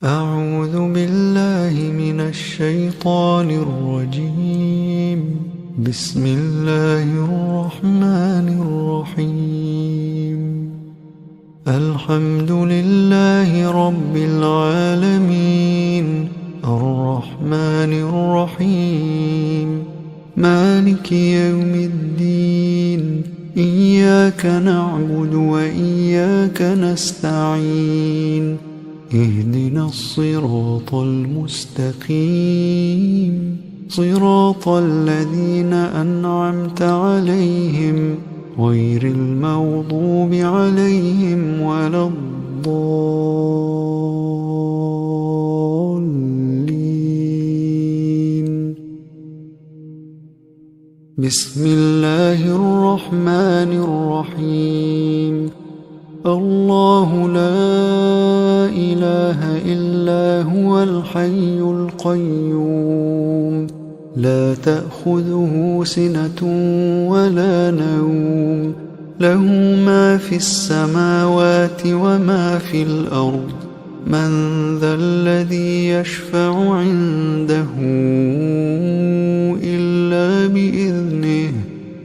أعوذ بالله من الشيطان الرجيم. بسم الله الرحمن الرحيم. الحمد لله رب العالمين، الرحمن الرحيم، مالك يوم الدين. إياك نعبد وإياك نستعين. اهدنا الصراط المستقيم، صراط الذين أنعمت عليهم غير المغضوب عليهم ولا الضالين. بسم الله الرحمن الرحيم. الله لا إله إلا هو الحي القيوم، لا تأخذه سنة ولا نوم، له ما في السماوات وما في الأرض. من ذا الذي يشفع عنده إلا بإذنه؟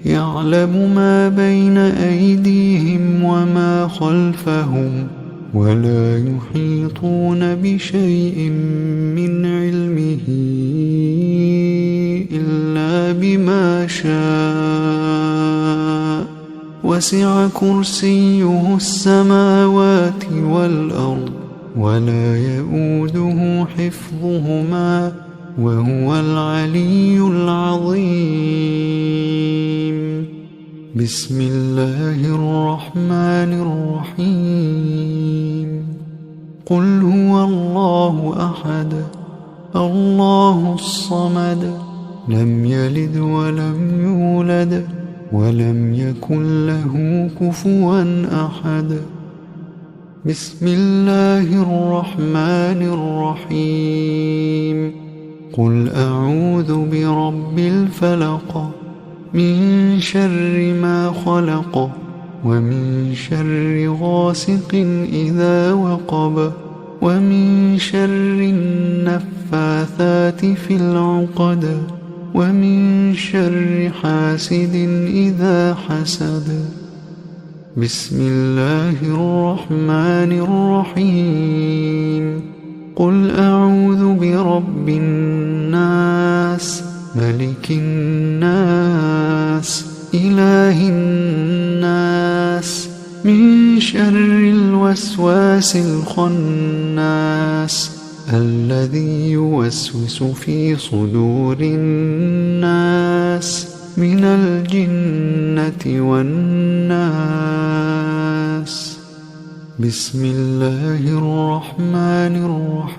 يعلم ما بين أيديهم وما خلفهم، ولا يحيطون بشيء من علمه إلا بما شاء. وسع كرسيه السماوات والأرض، ولا يئوده حفظهما، وهو العلي العظيم. بسم الله الرحمن الرحيم. قل هو الله أحد، الله الصمد، لم يلد ولم يولد ولم يكن له كفوا أحد. بسم الله الرحمن الرحيم. قل أعوذ برب الفلق، من شر ما خلق، ومن شر غاسق إذا وقب، ومن شر النفاثات في العقد، ومن شر حاسد إذا حسد. بسم الله الرحمن الرحيم. قل أعوذ برب الناس، ملك الناس، إله الناس، من شر الوسواس الخناس، الذي يوسوس في صدور الناس من الجنة والناس. بسم الله الرحمن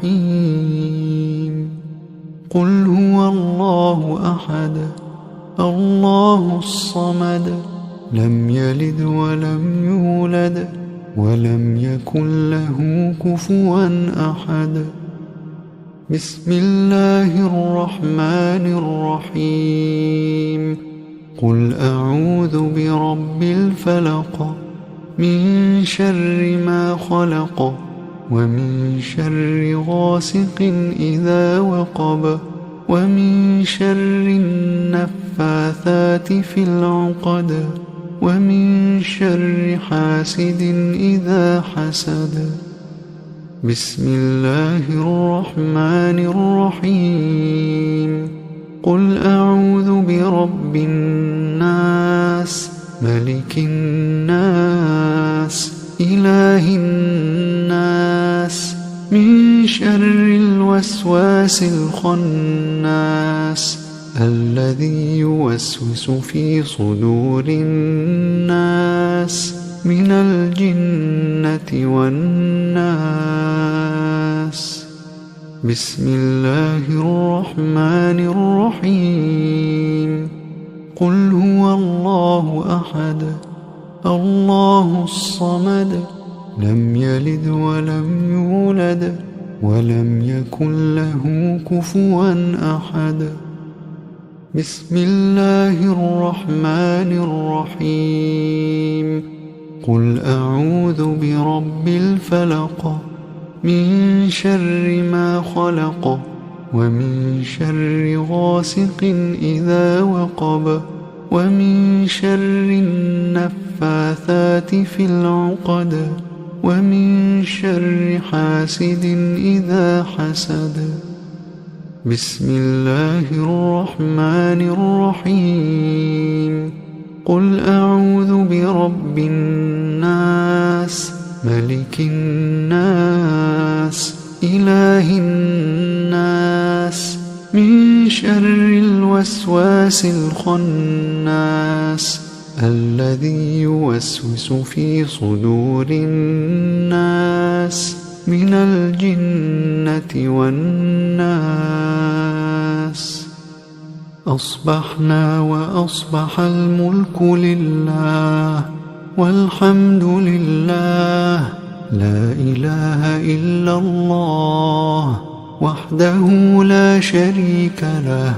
الرحيم. قل هو الله أحد، الله الصمد، لم يلد ولم يولد ولم يكن له كفوا أحد. بسم الله الرحمن الرحيم. قل أعوذ برب الفلق، من شر ما خلق، ومن شر غاسق إذا وقب، ومن شر النفاثات في العقد، ومن شر حاسد إذا حسد. بسم الله الرحمن الرحيم. قل أعوذ برب الناس، ملك الناس، إله الناس، من شر الوسواس الخناس، الذي يوسوس في صدور الناس من الجنة والناس. بسم الله الرحمن الرحيم. قل هو الله أحد، الله الصمد، لم يلد ولم يولد ولم يكن له كفوا أحد. بسم الله الرحمن الرحيم. قل أعوذ برب الفلق، من شر ما خلق ومن شر غاسق إذا وقب ومن شر النفاثات في العقد ومن شر حاسد إذا حسد. بسم الله الرحمن الرحيم. قل أعوذ برب الناس ملك الناس إله الناس من شر الوسواس الخناس الذي يوسوس في صدور الناس من الجنة والناس. أصبحنا وأصبح الملك لله والحمد لله لا إله إلا الله وحده لا شريك له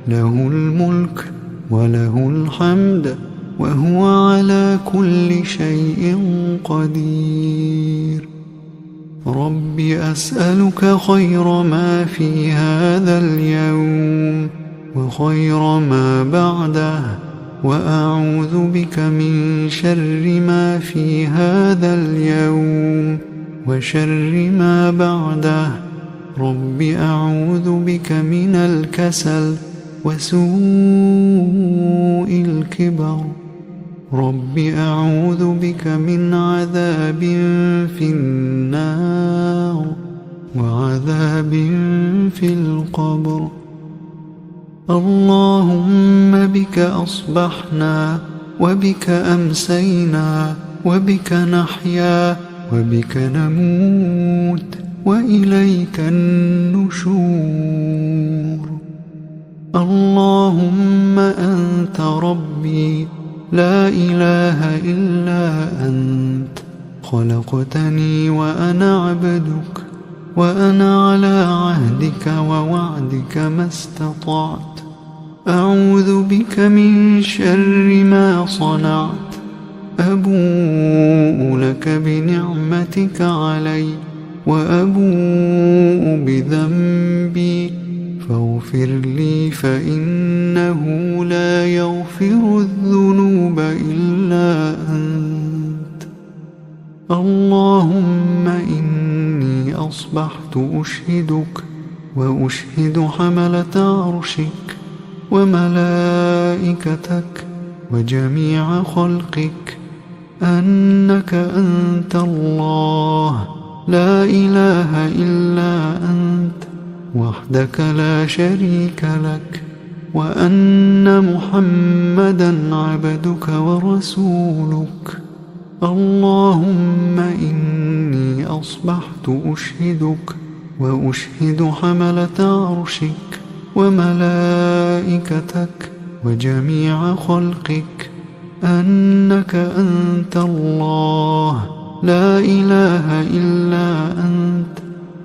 له الملك وله الحمد وهو على كل شيء قدير. رب أسألك خير ما في هذا اليوم وخير ما بعده وأعوذ بك من شر ما في هذا اليوم وشر ما بعده. رب أعوذ بك من الكسل وسوء الكبر. رب أعوذ بك من عذاب في النار وعذاب في القبر. اللهم بك أصبحنا وبك أمسينا وبك نحيا وبك نموت وإليك النشور. اللهم أنت ربي لا إله إلا أنت خلقتني وأنا عبدك وأنا على عهدك ووعدك ما استطعت. أعوذ بك من شر ما صنعت. أبوء لك بنعمتك علي وأبوء بذنبي فاغفر لي فإنه لا يغفر الذنوب إلا أنت. اللهم إني أصبحت أشهدك وأشهد حملة عرشك وملائكتك وجميع خلقك أنك أنت الله لا إله إلا أنت وحدك لا شريك لك وأن محمدا عبدك ورسولك. اللهم إني أصبحت أشهدك وأشهد حملة عرشك وملائكتك وجميع خلقك أنك أنت الله لا إله إلا أنت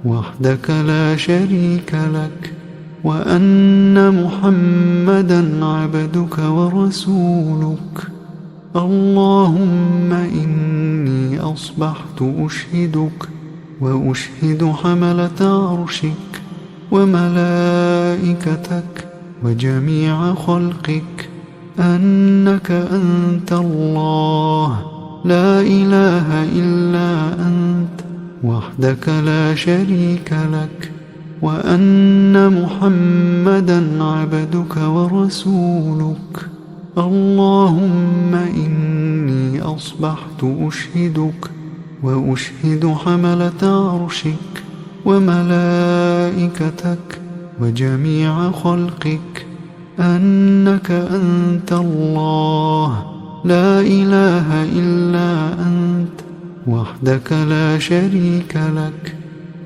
وحدك لا شريك لك وأن محمدا عبدك ورسولك. اللهم إني أصبحت أشهدك وأشهد حملة عرشك وملائكتك وجميع خلقك أنك أنت الله لا إله إلا أنت وحدك لا شريك لك وأن محمدا عبدك ورسولك. اللهم إني أصبحت أشهدك وأشهد حملة عرشك وملائكتك وجميع خلقك أنك أنت الله لا إله إلا أنت وحدك لا شريك لك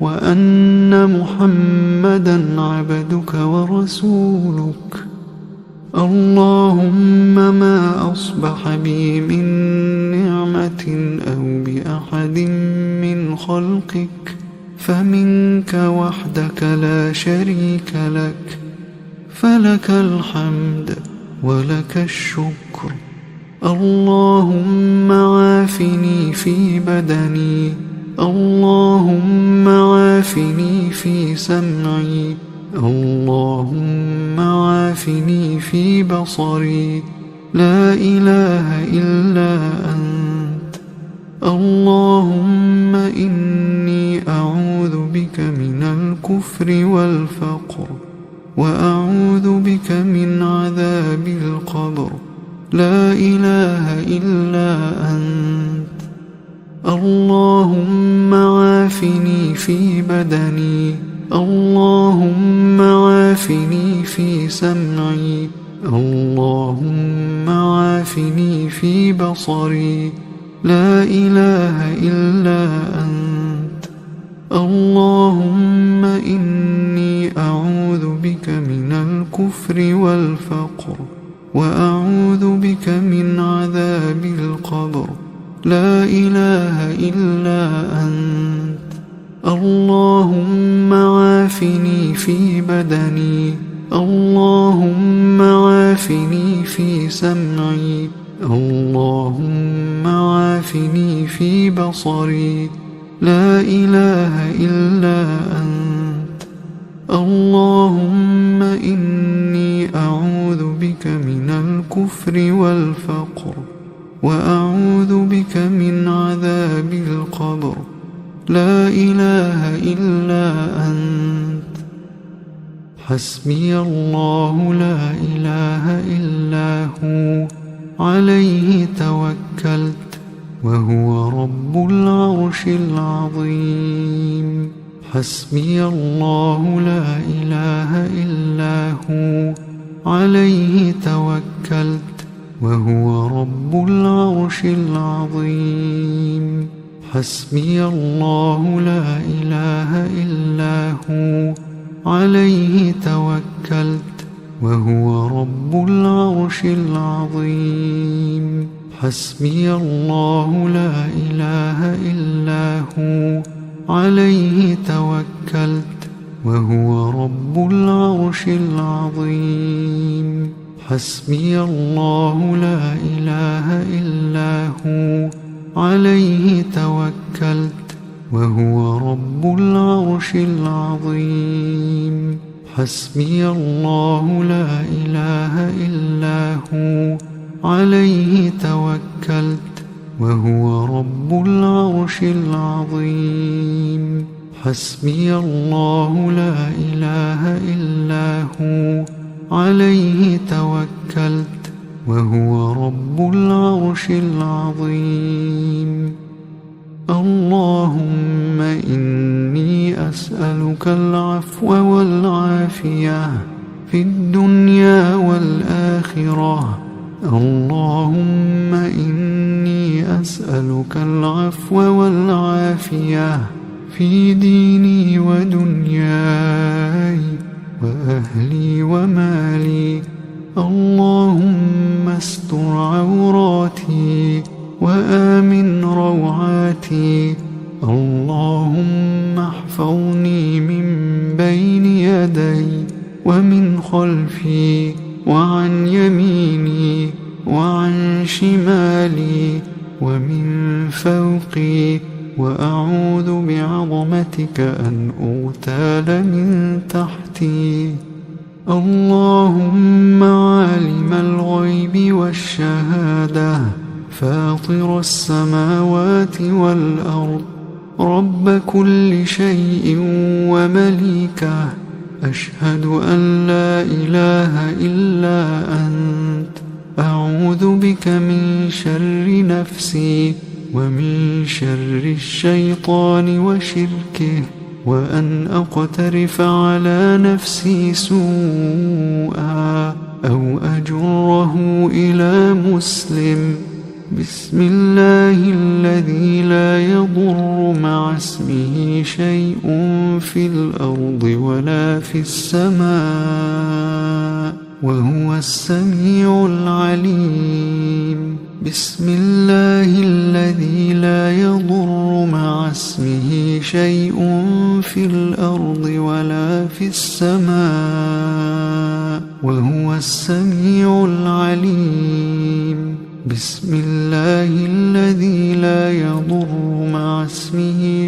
وأن محمدا عبدك ورسولك. اللهم ما أصبح بي من نعمة أو بأحد من خلقك فمنك وحدك لا شريك لك فلك الحمد ولك الشكر. اللهم عافني في بدني اللهم عافني في سمعي، اللهم عافني في بصري، لا إله إلا أنت. اللهم إني أعوذ بك من الكفر والفقر، وأعوذ بك من عذاب القبر، لا إله إلا أنت. اللهم عافني في بدني، اللهم عافني في سمعي، اللهم عافني في بصري، لا إله إلا أنت. اللهم إني أعوذ بك من الكفر والفقر، وأعوذ بك من عذاب القبر، لا إله إلا أنت. اللهم عافني في بدني، اللهم عافني في سمعي، اللهم عافني في بصري، لا إله إلا أنت. اللهم إني أعوذ بك من الكفر والفقر، وأعوذ بك من عذاب القبر، لا إله إلا أنت. حسبي الله لا إله إلا هو، عليه توكلت وهو رب العرش العظيم. حسبي الله لا إله إلا هو، عليه توكلت وهو رب العرش العظيم. حسبي الله لا إله إلا هو، عليه توكلت وهو رب العرش العظيم. حسبي الله لا إله إلا هو، عليه توكلت وهو رب العرش العظيم. حسبي الله لا إله إلا هو، عليه توكلت وهو رب العرش العظيم. حسبي الله لا إله إلا هو، عليه توكلت وهو رب العرش العظيم. حسبي الله لا إله إلا هو، عليه توكلت وهو رب العرش العظيم. اللهم إني أسألك العفو والعافية في الدنيا والآخرة. اللهم إني أسألك العفو والعافية في ديني ودنياي وأهلي ومالي. اللهم استر عوراتي وآمن روعاتي. اللهم احفظني من بين يدي ومن خلفي وعن يميني وعن شمالي ومن فوقي، وأعوذ بعظمتك أن أغتال من تحتي. اللهم عالم الغيب والشهادة، فاطر السماوات والأرض، رب كل شيء ومليكه، أشهد أن لا إله إلا أنت. أعوذ بك من شر نفسي ومن شر الشيطان وشركه، وأن أقترف على نفسي سوءا أو أجره إلى مسلم. بسم الله الذي لا يضر مع اسمه شيء في الأرض ولا في السماء، وهو السميع العليم. بسم الله الذي لا يضر مع اسمه شيء في الأرض ولا في السماء، وهو السميع العليم. بسم الله الذي لا يضر مع اسمه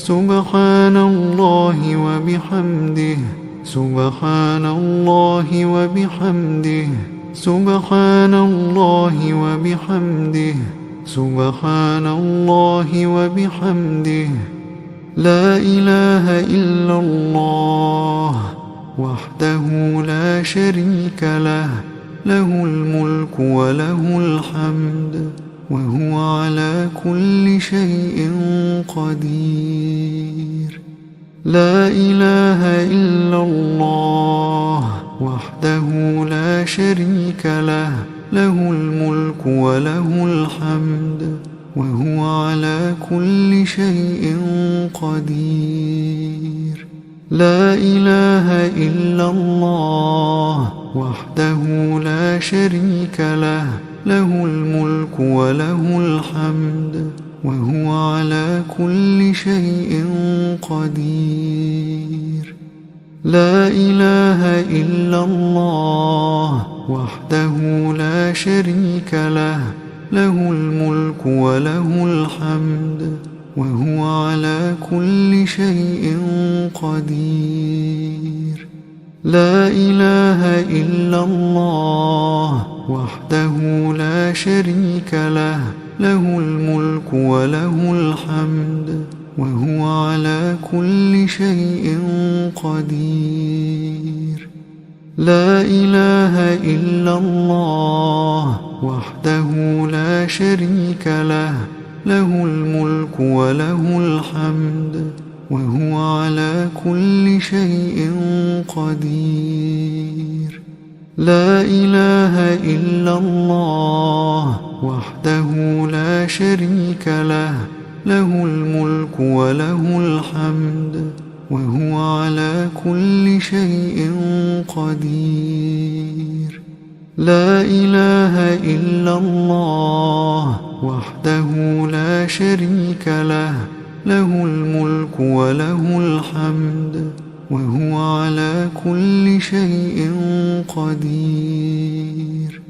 سبحان الله وبحمده سبحان الله وبحمده سبحان الله وبحمده سبحان الله وبحمده لا إله إلا الله وحده لا شريك له له الملك وله الحمد وهو على كل شيء قدير لا إله إلا الله وحده لا شريك له له الملك وله الحمد وهو على كل شيء قدير لا إله إلا الله وحده لا شريك له له الملك وله الحمد وهو على كل شيء قدير لا إله إلا الله وحده لا شريك له له الملك وله الحمد وهو على كل شيء قدير لا إله إلا الله وحده لا شريك له له الملك وله الحمد وهو على كل شيء قدير لا إله إلا الله وحده لا شريك له له الملك وله الحمد وهو على كل شيء قدير لا إله إلا الله وحده لا شريك له له الملك وله الحمد وهو على كل شيء قدير لا إله إلا الله وحده لا شريك له له الملك وله الحمد وهو على كل شيء قدير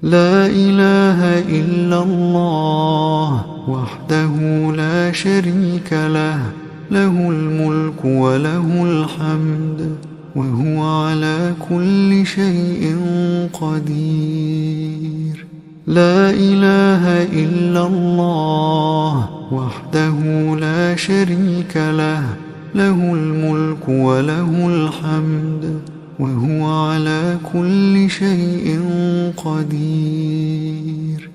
لا إله إلا الله وحده لا شريك له له الملك وله الحمد وهو على كل شيء قدير لا إله إلا الله وحده لا شريك له له الملك وله الحمد وهو على كل شيء قدير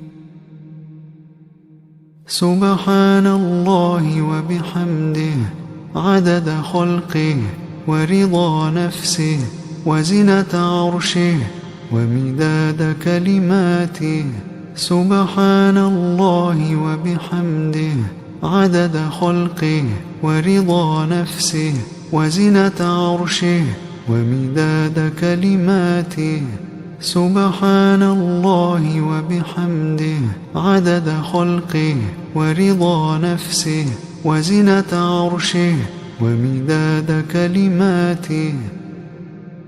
سبحان الله وبحمده عدد خلقه ورضا نفسه وزنة عرشه ومداد كلماته سبحان الله وبحمده عدد خلقه ورضا نفسه وزنة عرشه ومداد كلماته سبحان الله وبحمده عدد خلقه ورضا نفسه وزنة عرشه ومداد كلماته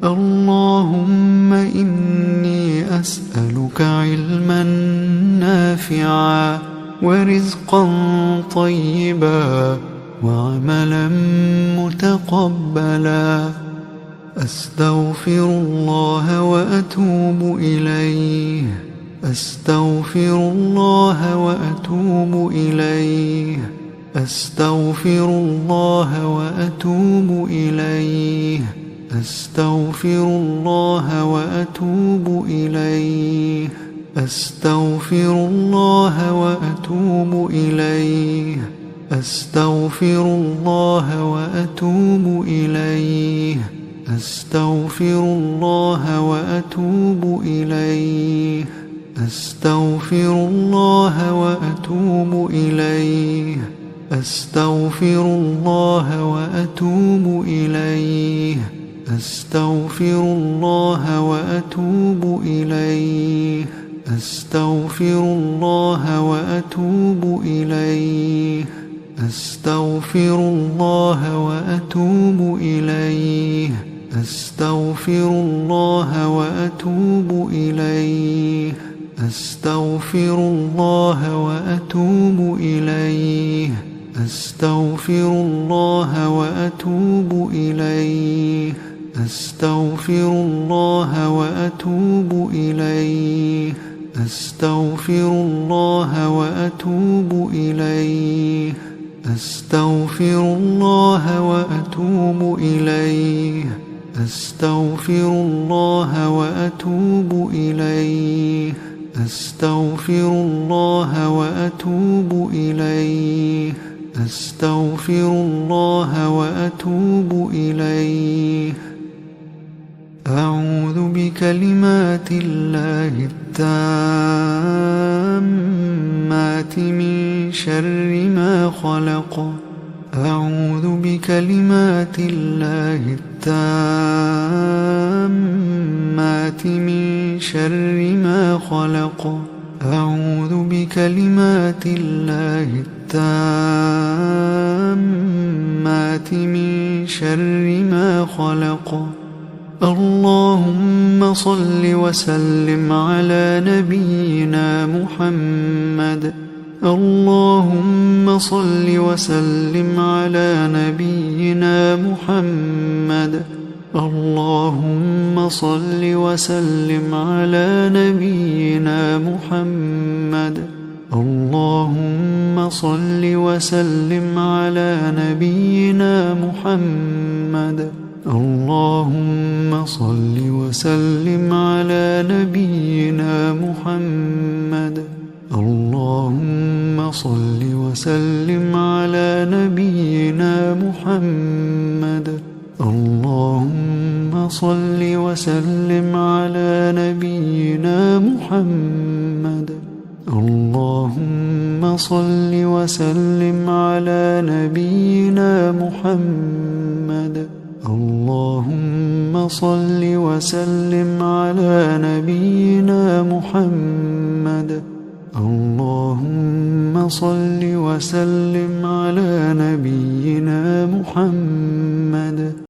اللهم إني أسألك علما نافعا ورزقا طيبا وعملا متقبلا أستغفر الله وأتوب إليه أستغفر الله وأتوب إليه أستغفر الله وأتوب إليه أستغفر الله وأتوب إليه أستغفر الله وأتوب إليه أستغفر الله وأتوب إليه أستغفر الله وأتوب إليه أستغفر الله وأتوب إليه أستغفر الله وأتوب إليه أستغفر الله وأتوب إليه أستغفر الله وأتوب إليه أستغفر الله وأتوب إليه أستغفر الله وأتوب إليه أستغفر الله وأتوب إليه أستغفر الله وأتوب إليه أستغفر الله وأتوب إليه أستغفر الله وأتوب إليه أستغفر الله وأتوب إليه أستغفر الله وأتوب إليه أستغفر الله وأتوب إليه أستغفر الله وأتوب إليه أعوذ بكلمات الله التامات من شر ما خلق أعوذ بكلمات الله التامات من شر ما خلق أعوذ بكلمات الله التامات من شر ما خلق اللهم صل وسلم على نبينا محمد اللهم صل وسلم على نبينا محمد اللهم صل وسلم على نبينا محمد اللهم صل وسلم على نبينا محمد اللهم صل وسلم على نبينا محمد اللهم صل وسلم على نبينا محمد اللهم صل وسلم على نبينا محمد اللهم صل وسلم على نبينا محمد اللهم صل وسلم على نبينا محمد اللهم صل وسلم على نبينا محمد